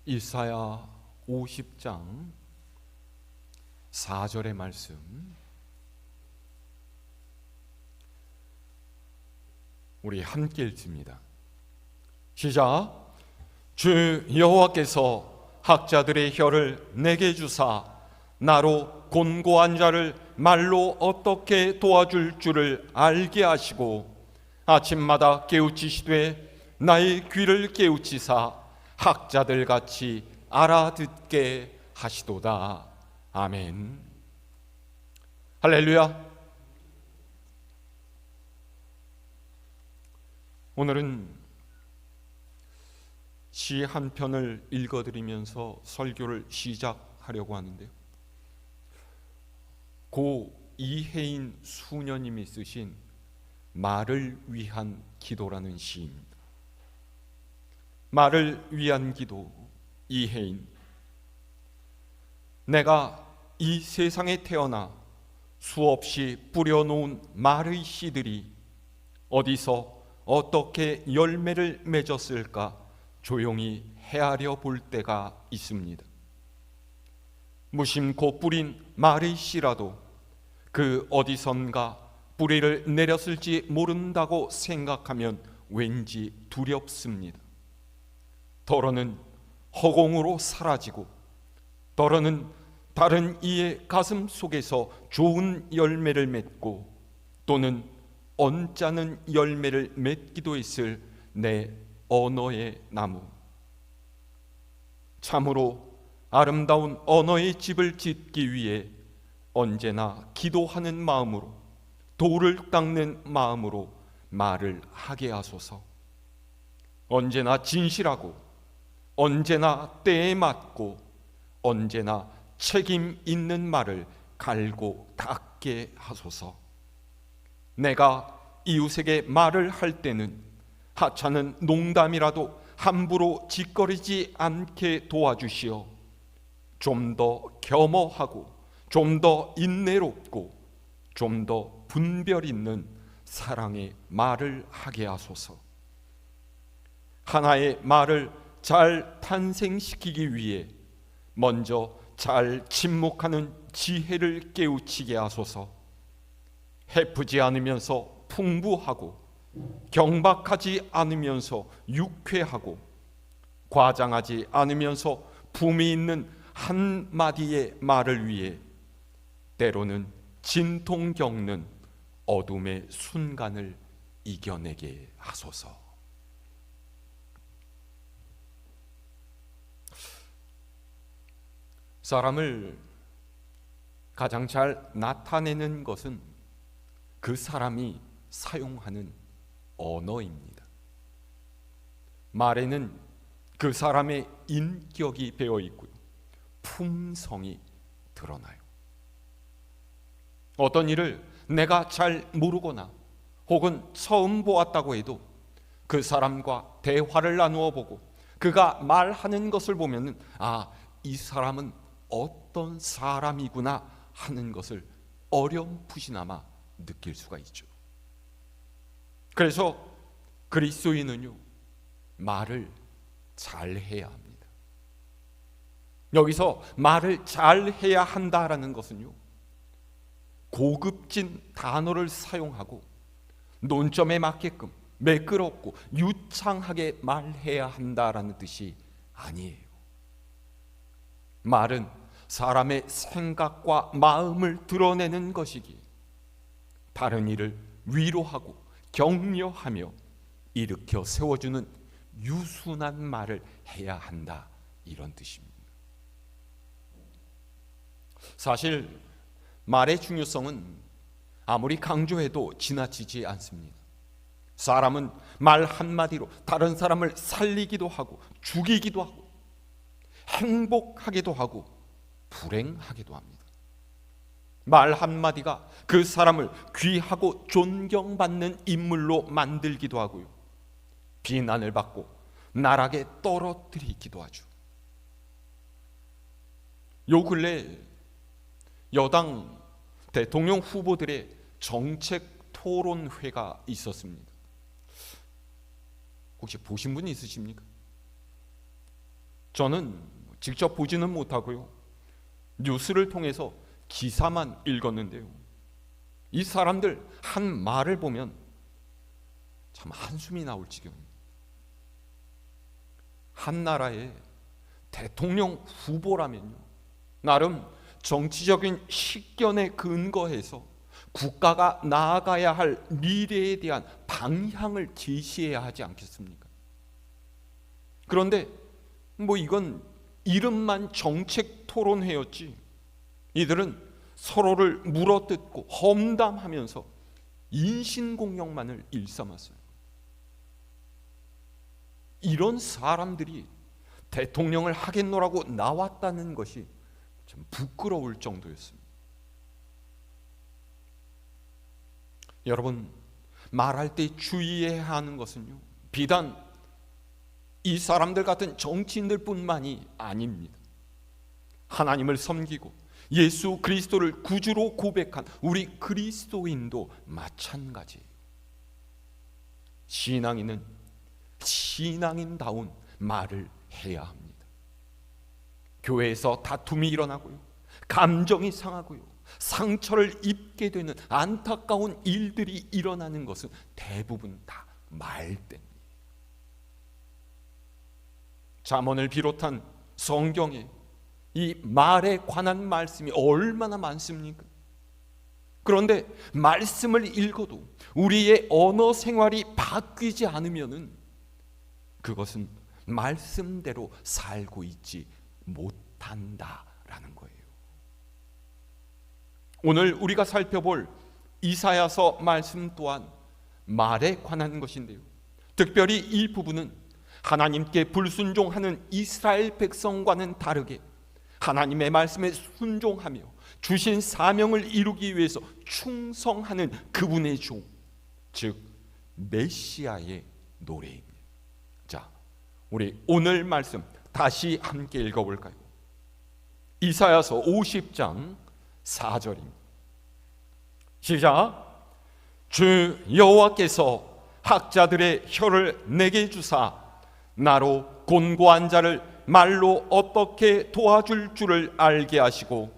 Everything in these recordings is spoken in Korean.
이사야 50장 4절의 말씀, 우리 함께 읽습니다. 시작. 주 여호와께서 학자들의 혀를 내게 주사 나로 곤고한 자를 말로 어떻게 도와줄 줄을 알게 하시고 아침마다 깨우치시되 나의 귀를 깨우치사 학자들 같이 알아듣게 하시도다. 아멘. 할렐루야. 오늘은 시 한 편을 읽어드리면서 설교를 시작하려고 하는데요, 고 이혜인 수녀님이 쓰신 말을 위한 기도라는 시입니다. 말을 위한 기도, 이혜인. 내가 이 세상에 태어나 수없이 뿌려놓은 말의 씨들이 어디서 어떻게 열매를 맺었을까 조용히 헤아려 볼 때가 있습니다. 무심코 뿌린 말의 씨라도 그 어디선가 뿌리를 내렸을지 모른다고 생각하면 왠지 두렵습니다. 더러는 허공으로 사라지고 더러는 다른 이의 가슴 속에서 좋은 열매를 맺고 또는 언짢은 열매를 맺기도 했을 내 언어의 나무. 참으로 아름다운 언어의 집을 짓기 위해 언제나 기도하는 마음으로, 돌을 닦는 마음으로 말을 하게 하소서. 언제나 진실하고 언제나 때에 맞고 언제나 책임 있는 말을 갈고 닦게 하소서. 내가 이웃에게 말을 할 때는 하찮은 농담이라도 함부로 짓거리지 않게 도와주시어 좀 더 겸허하고 좀 더 인내롭고 좀 더 분별 있는 사랑의 말을 하게 하소서. 하나의 말을 잘 탄생시키기 위해 먼저 잘 침묵하는 지혜를 깨우치게 하소서. 해프지 않으면서 풍부하고 경박하지 않으면서 유쾌하고 과장하지 않으면서 품이 있는 한마디의 말을 위해 때로는 진통 겪는 어둠의 순간을 이겨내게 하소서. 사람을 가장 잘 나타내는 것은 그 사람이 사용하는 언어입니다. 말에는 그 사람의 인격이 배어 있고요, 품성이 드러나요. 어떤 일을 내가 잘 모르거나 혹은 처음 보았다고 해도 그 사람과 대화를 나누어 보고 그가 말하는 것을 보면은 이 사람은 어떤 사람이구나 하는 것을 어렴풋이나마 느낄 수가 있죠. 그래서 그리스도인은요, 말을 잘해야 합니다. 여기서 말을 잘해야 한다라는 것은요, 고급진 단어를 사용하고 논점에 맞게끔 매끄럽고 유창하게 말해야 한다라는 뜻이 아니에요. 말은 사람의 생각과 마음을 드러내는 것이기에 다른 이를 위로하고 격려하며 일으켜 세워주는 유순한 말을 해야 한다, 이런 뜻입니다. 사실 말의 중요성은 아무리 강조해도 지나치지 않습니다. 사람은 말 한마디로 다른 사람을 살리기도 하고 죽이기도 하고 행복하기도 하고 불행하기도 합니다. 말 한마디가 그 사람을 귀하고 존경받는 인물로 만들기도 하고요, 비난을 받고 나락에 떨어뜨리기도 하죠. 요 근래 여당 대통령 후보들의 정책 토론회가 있었습니다. 혹시 보신 분 있으십니까? 저는 직접 보지는 못하고요, 뉴스를 통해서 기사만 읽었는데요, 이 사람들 한 말을 보면 참 한숨이 나올 지경입니다. 한 나라의 대통령 후보라면요, 나름 정치적인 식견에 근거해서 국가가 나아가야 할 미래에 대한 방향을 제시해야 하지 않겠습니까? 그런데 이건 이름만 정책 토론회였지, 이들은 서로를 물어뜯고 험담하면서 인신공격만을 일삼았어요. 이런 사람들이 대통령을 하겠노라고 나왔다는 것이 참 부끄러울 정도였습니다. 여러분, 말할 때 주의해야 하는 것은요, 비단 이 사람들 같은 정치인들뿐만이 아닙니다. 하나님을 섬기고 예수 그리스도를 구주로 고백한 우리 그리스도인도 마찬가지예요. 신앙인은 신앙인다운 말을 해야 합니다. 교회에서 다툼이 일어나고요, 감정이 상하고요, 상처를 입게 되는 안타까운 일들이 일어나는 것은 대부분 다 말 때문이에요. 잠언을 비롯한 성경에 이 말에 관한 말씀이 얼마나 많습니까? 그런데 말씀을 읽어도 우리의 언어 생활이 바뀌지 않으면은 그것은 말씀대로 살고 있지 못한다라는 거예요. 오늘 우리가 살펴볼 이사야서 말씀 또한 말에 관한 것인데요, 특별히 이 부분은 하나님께 불순종하는 이스라엘 백성과는 다르게 하나님의 말씀에 순종하며 주신 사명을 이루기 위해서 충성하는 그분의 종, 즉 메시아의 노래입니다. 자, 우리 오늘 말씀 다시 함께 읽어볼까요? 이사야서 50장 4절입니다. 시작. 주 여호와께서 학자들의 혀를 내게 주사 나로 곤고한 자를 말로 어떻게 도와줄 줄을 알게 하시고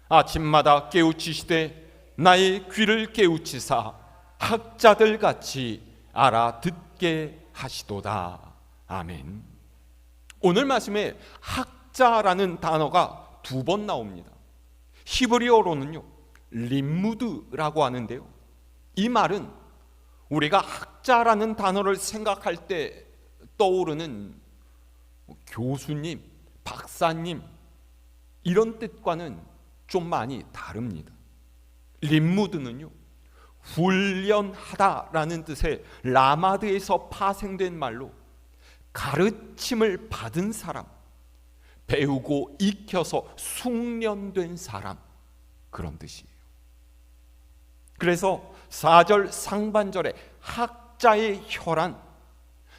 아침마다 깨우치시되 나의 귀를 깨우치사 학자들 같이 알아듣게 하시도다. 아멘. 오늘 말씀에 학자라는 단어가 2번 나옵니다. 히브리어로는요, 림무드라고 하는데요, 이 말은 우리가 학자라는 단어를 생각할 때 떠오르는 교수님, 박사님 이런 뜻과는 좀 많이 다릅니다. 림무드는요, 훈련하다라는 뜻의 라마드에서 파생된 말로 가르침을 받은 사람, 배우고 익혀서 숙련된 사람, 그런 뜻이에요. 그래서 4절 상반절에 학자의 혀란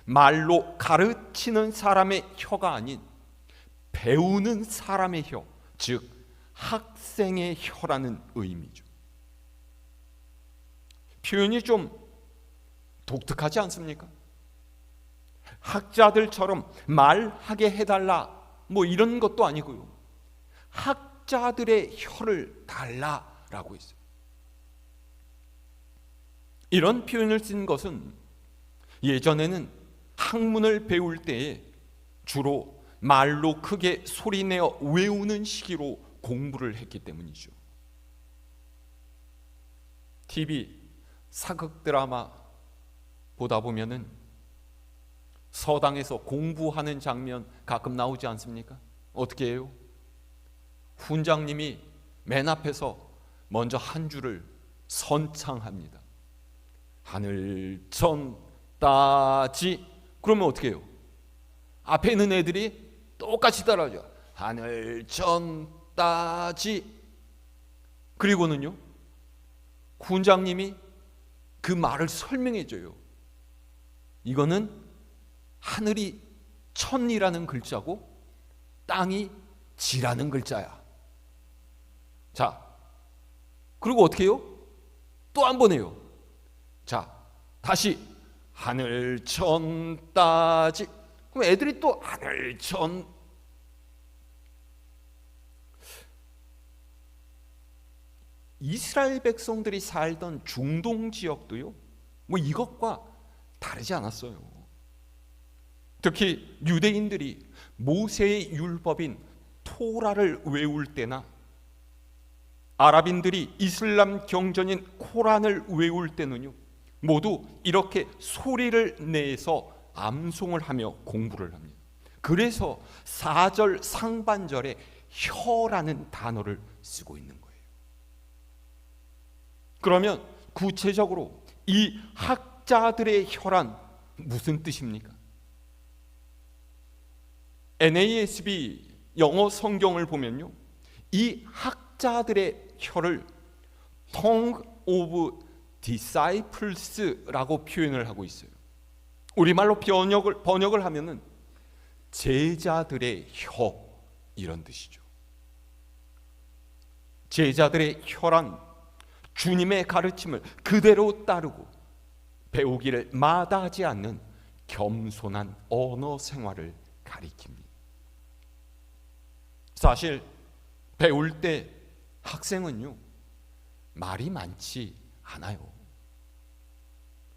말로 가르치는 사람의 혀가 아닌 배우는 사람의 혀, 즉 학생의 혀라는 의미죠. 표현이 좀 독특하지 않습니까? 학자들처럼 말하게 해달라 이런 것도 아니고요, 학자들의 혀를 달라라고 있어요. 이런 표현을 쓴 것은 예전에는 학문을 배울 때에 주로 말로 크게 소리내어 외우는 시기로 공부를 했기 때문이죠. TV 사극 드라마 보다 보면은 서당에서 공부하는 장면 가끔 나오지 않습니까? 어떻게 해요? 훈장님이 맨 앞에서 먼저 한 줄을 선창합니다. 하늘 천 따지. 그러면 어떻게 해요? 앞에 있는 애들이 똑같이 따라하죠. 하늘 천 따지. 그리고는요, 훈장님이 그 말을 설명해 줘요. 이거는 하늘이 천이라는 글자고 땅이 지라는 글자야. 자, 그리고 어떻게 해요? 또 한 번 해요. 자, 다시 하늘 천 따지. 그럼 애들이 또 하늘 천 이스라엘 백성들이 살던 중동 지역도요, 뭐 이것과 다르지 않았어요. 특히 유대인들이 모세의 율법인 토라를 외울 때나 아랍인들이 이슬람 경전인 코란을 외울 때는요, 모두 이렇게 소리를 내서 암송을 하며 공부를 합니다. 그래서 4절 상반절에 혀라는 단어를 쓰고 있는 거예요. 그러면 구체적으로 이 학자들의 혀란 무슨 뜻입니까? NASB 영어 성경을 보면요, 이 학자들의 혀를 Tongue of Disciples라고 표현을 하고 있어요. 우리말로 번역을 하면은 제자들의 혀, 이런 뜻이죠. 제자들의 혀란 주님의 가르침을 그대로 따르고 배우기를 마다하지 않는 겸손한 언어 생활을 가리킵니다. 사실 배울 때 학생은요, 말이 많지 않아요.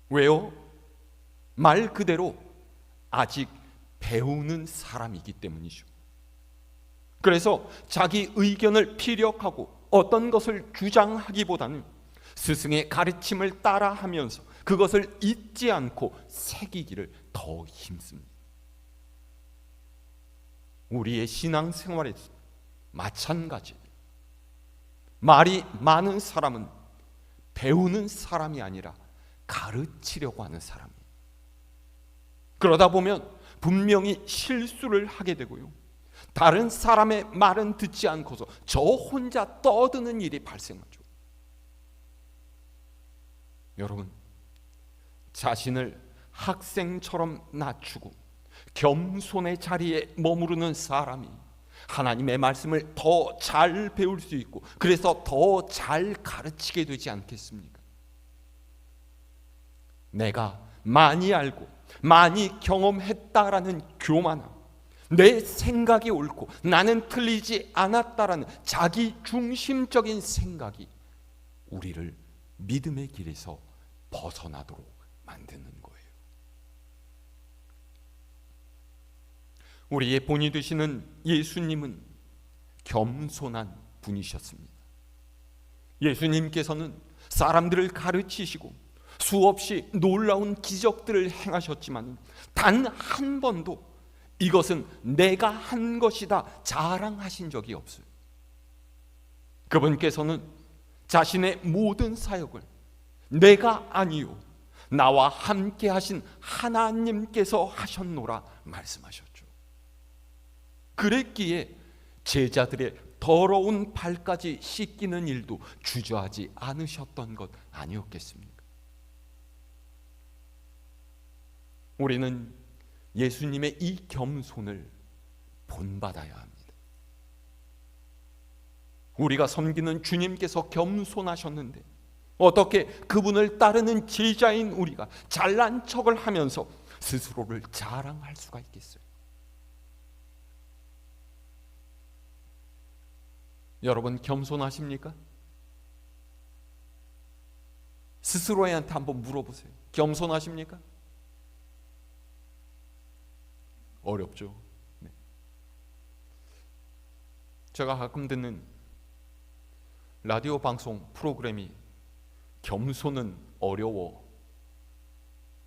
왜요? 말 그대로 아직 배우는 사람이기 때문이죠. 그래서 자기 의견을 피력하고 어떤 것을 주장하기보다는 스승의 가르침을 따라하면서 그것을 잊지 않고 새기기를 더 힘씁니다. 우리의 신앙생활에서 마찬가지예요. 말이 많은 사람은 배우는 사람이 아니라 가르치려고 하는 사람이에요. 그러다 보면 분명히 실수를 하게 되고요, 다른 사람의 말은 듣지 않고서 저 혼자 떠드는 일이 발생하죠. 여러분, 자신을 학생처럼 낮추고 겸손의 자리에 머무르는 사람이 하나님의 말씀을 더 잘 배울 수 있고, 그래서 더 잘 가르치게 되지 않겠습니까? 내가 많이 알고 많이 경험했다라는 교만함, 내 생각이 옳고 나는 틀리지 않았다라는 자기 중심적인 생각이 우리를 믿음의 길에서 벗어나도록 만드는 거예요. 우리의 본이 되시는 예수님은 겸손한 분이셨습니다. 예수님께서는 사람들을 가르치시고 수없이 놀라운 기적들을 행하셨지만 단 한 번도 이것은 내가 한 것이다 자랑하신 적이 없어요. 그분께서는 자신의 모든 사역을 내가 아니요 나와 함께 하신 하나님께서 하셨노라 말씀하셨죠. 그랬기에 제자들의 더러운 발까지 씻기는 일도 주저하지 않으셨던 것 아니었겠습니까? 우리는 예수님의 이 겸손을 본받아야 합니다. 우리가 섬기는 주님께서 겸손하셨는데 어떻게 그분을 따르는 제자인 우리가 잘난 척을 하면서 스스로를 자랑할 수가 있겠어요? 여러분, 겸손하십니까? 스스로한테 한번 물어보세요. 겸손하십니까? 어렵죠. 네. 제가 가끔 듣는 라디오 방송 프로그램이 겸손은 어려워.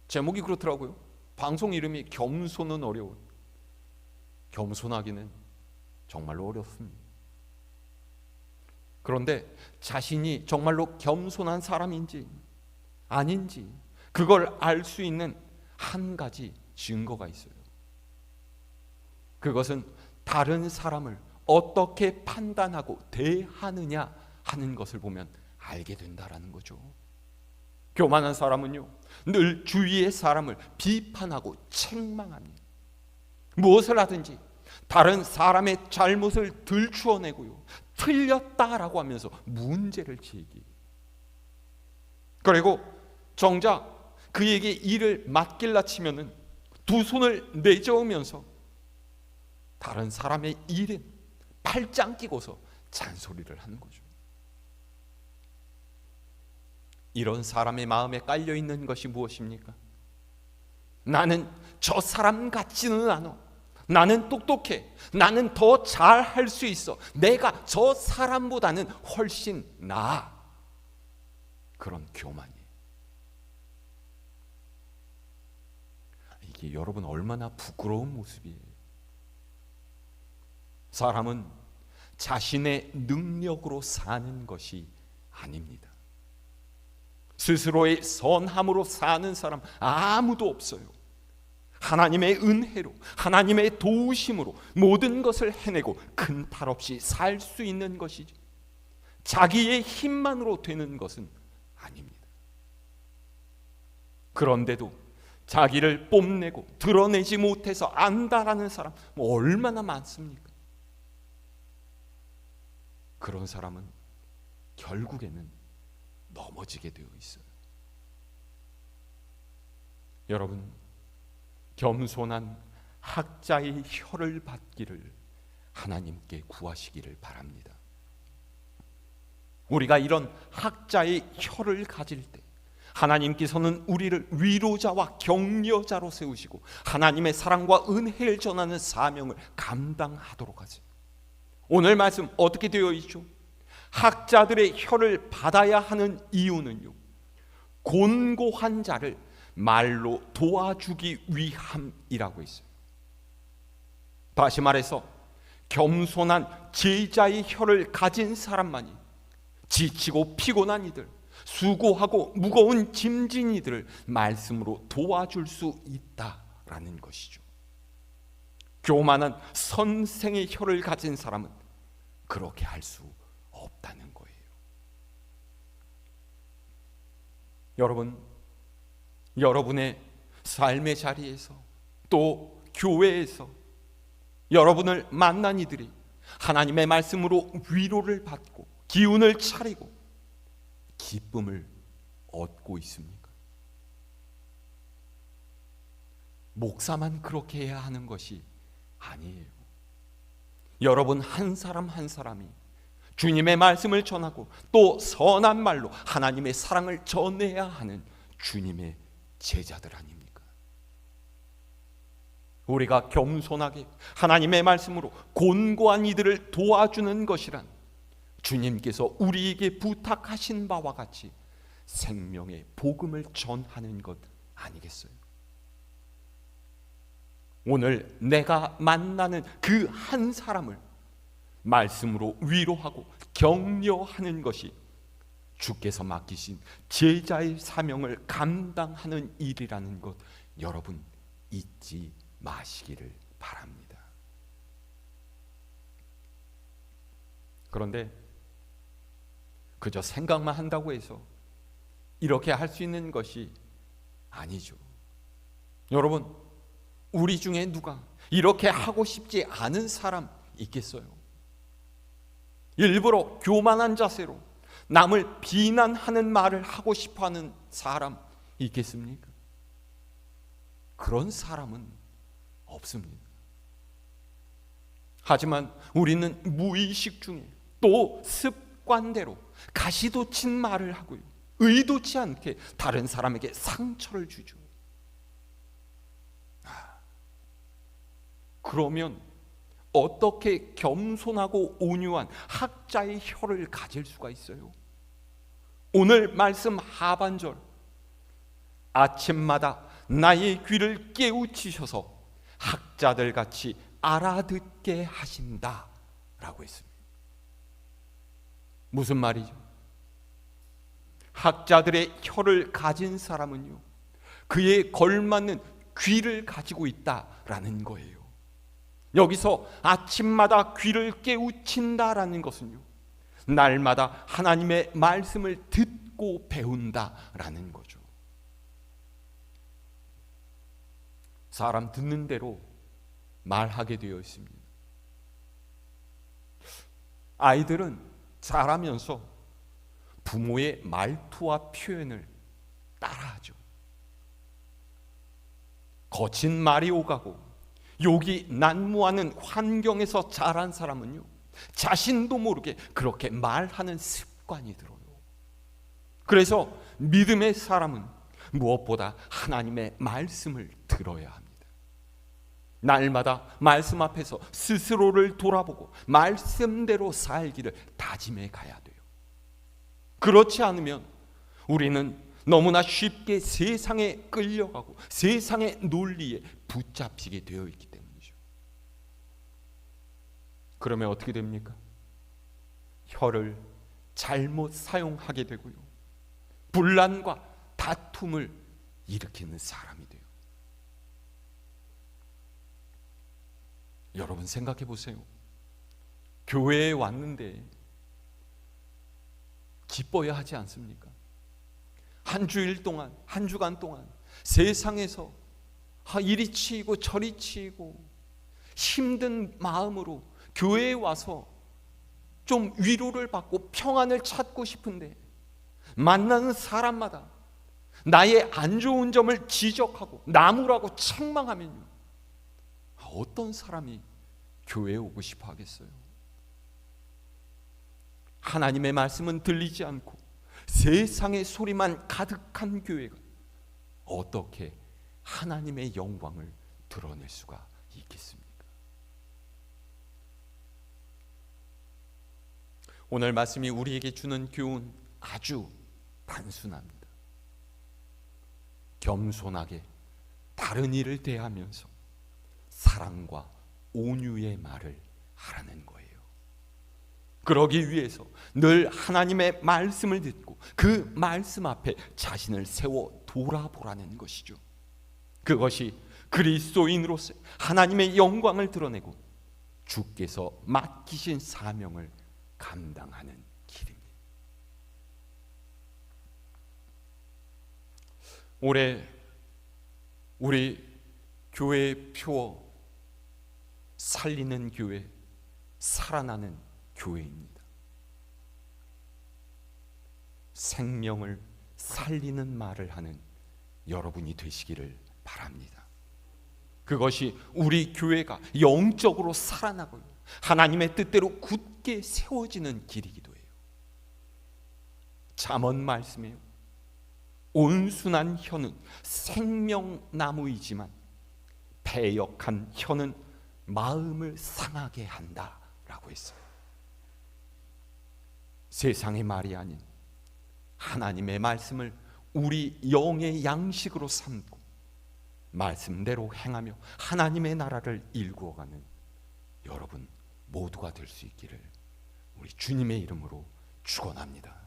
제목이 그렇더라고요. 방송 이름이 겸손은 어려워. 겸손하기는 정말로 어렵습니다. 그런데 자신이 정말로 겸손한 사람인지 아닌지 그걸 알 수 있는 한 가지 증거가 있어요. 그것은 다른 사람을 어떻게 판단하고 대하느냐 하는 것을 보면 알게 된다라는 거죠. 교만한 사람은요, 늘 주위의 사람을 비판하고 책망합니다. 무엇을 하든지 다른 사람의 잘못을 들추어내고요, 틀렸다라고 하면서 문제를 제기해요. 그리고 정작 그에게 일을 맡길라 치면은 두 손을 내저으면서 다른 사람의 일에 팔짱 끼고서 잔소리를 하는 거죠. 이런 사람의 마음에 깔려 있는 것이 무엇입니까? 나는 저 사람 같지는 않아. 나는 똑똑해. 나는 더 잘할 수 있어. 내가 저 사람보다는 훨씬 나아. 그런 교만이에요. 이게 여러분 얼마나 부끄러운 모습이에요. 사람은 자신의 능력으로 사는 것이 아닙니다. 스스로의 선함으로 사는 사람 아무도 없어요. 하나님의 은혜로, 하나님의 도우심으로 모든 것을 해내고 큰 탈 없이 살 수 있는 것이지, 자기의 힘만으로 되는 것은 아닙니다. 그런데도 자기를 뽐내고 드러내지 못해서 안다라는 사람 얼마나 많습니까? 그런 사람은 결국에는 넘어지게 되어 있어요. 여러분, 겸손한 학자의 혀를 받기를 하나님께 구하시기를 바랍니다. 우리가 이런 학자의 혀를 가질 때 하나님께서는 우리를 위로자와 격려자로 세우시고 하나님의 사랑과 은혜를 전하는 사명을 감당하도록 하세요. 오늘 말씀 어떻게 되어 있죠? 학자들의 혀를 받아야 하는 이유는요, 곤고한 자를 말로 도와주기 위함이라고 있어요. 다시 말해서 겸손한 제자의 혀를 가진 사람만이 지치고 피곤한 이들, 수고하고 무거운 짐진 이들을 말씀으로 도와줄 수 있다라는 것이죠. 교만한 선생의 혀를 가진 사람은 그렇게 할 수 없다는 거예요. 여러분, 여러분의 삶의 자리에서 또 교회에서 여러분을 만난 이들이 하나님의 말씀으로 위로를 받고 기운을 차리고 기쁨을 얻고 있습니까? 목사만 그렇게 해야 하는 것이 아니에요. 여러분 한 사람 한 사람이 주님의 말씀을 전하고 또 선한 말로 하나님의 사랑을 전해야 하는 주님의 제자들 아닙니까? 우리가 겸손하게 하나님의 말씀으로 곤고한 이들을 도와주는 것이란 주님께서 우리에게 부탁하신 바와 같이 생명의 복음을 전하는 것 아니겠어요? 오늘 내가 만나는 그 한 사람을 말씀으로 위로하고 격려하는 것이 주께서 맡기신 제자의 사명을 감당하는 일이라는 것 여러분 잊지 마시기를 바랍니다. 그런데 그저 생각만 한다고 해서 이렇게 할 수 있는 것이 아니죠. 여러분, 우리 중에 누가 이렇게 하고 싶지 않은 사람 있겠어요? 일부러 교만한 자세로 남을 비난하는 말을 하고 싶어하는 사람 있겠습니까? 그런 사람은 없습니다. 하지만 우리는 무의식 중에 또 습관대로 가시도 친 말을 하고요, 의도치 않게 다른 사람에게 상처를 주죠. 그러면 어떻게 겸손하고 온유한 학자의 혀를 가질 수가 있어요? 오늘 말씀 하반절, 아침마다 나의 귀를 깨우치셔서 학자들 같이 알아듣게 하신다 라고 했습니다. 무슨 말이죠? 학자들의 혀를 가진 사람은요, 그에 걸맞는 귀를 가지고 있다라는 거예요. 여기서 아침마다 귀를 깨우친다라는 것은요, 날마다 하나님의 말씀을 듣고 배운다라는 거죠. 사람 듣는 대로 말하게 되어 있습니다. 아이들은 자라면서 부모의 말투와 표현을 따라하죠. 거친 말이 오가고 욕이 난무하는 환경에서 자란 사람은요, 자신도 모르게 그렇게 말하는 습관이 들어요. 그래서 믿음의 사람은 무엇보다 하나님의 말씀을 들어야 합니다. 날마다 말씀 앞에서 스스로를 돌아보고 말씀대로 살기를 다짐해 가야 돼요. 그렇지 않으면 우리는 너무나 쉽게 세상에 끌려가고 세상의 논리에 붙잡히게 되어 있기 때문이죠. 그러면 어떻게 됩니까? 혀를 잘못 사용하게 되고요, 분란과 다툼을 일으키는 사람이 돼요. 여러분 생각해 보세요. 교회에 왔는데 기뻐야 하지 않습니까? 한 주일 동안, 한 주간 동안 세상에서 이리 치이고 저리 치이고 힘든 마음으로 교회에 와서 좀 위로를 받고 평안을 찾고 싶은데 만나는 사람마다 나의 안 좋은 점을 지적하고 나무라고 책망하면요, 어떤 사람이 교회에 오고 싶어 하겠어요? 하나님의 말씀은 들리지 않고 세상의 소리만 가득한 교회가 어떻게 하나님의 영광을 드러낼 수가 있겠습니까? 오늘 말씀이 우리에게 주는 교훈 아주 단순합니다. 겸손하게 다른 이를 대하면서 사랑과 온유의 말을 하라는 거예요. 그러기 위해서 늘 하나님의 말씀을 듣고 그 말씀 앞에 자신을 세워 돌아보라는 것이죠. 그것이 그리스도인으로서 하나님의 영광을 드러내고 주께서 맡기신 사명을 감당하는 길입니다. 올해 우리 교회의 표 살리는 교회, 살아나는 교회입니다. 생명을 살리는 말을 하는 여러분이 되시기를 바랍니다. 그것이 우리 교회가 영적으로 살아나고 하나님의 뜻대로 굳게 세워지는 길이기도 해요. 잠언 말씀이에요. 온순한 혀는 생명나무이지만 패역한 혀는 마음을 상하게 한다라고 했어요. 세상의 말이 아닌 하나님의 말씀을 우리 영의 양식으로 삼고 말씀대로 행하며 하나님의 나라를 일구어가는 여러분 모두가 될 수 있기를 우리 주님의 이름으로 축원합니다.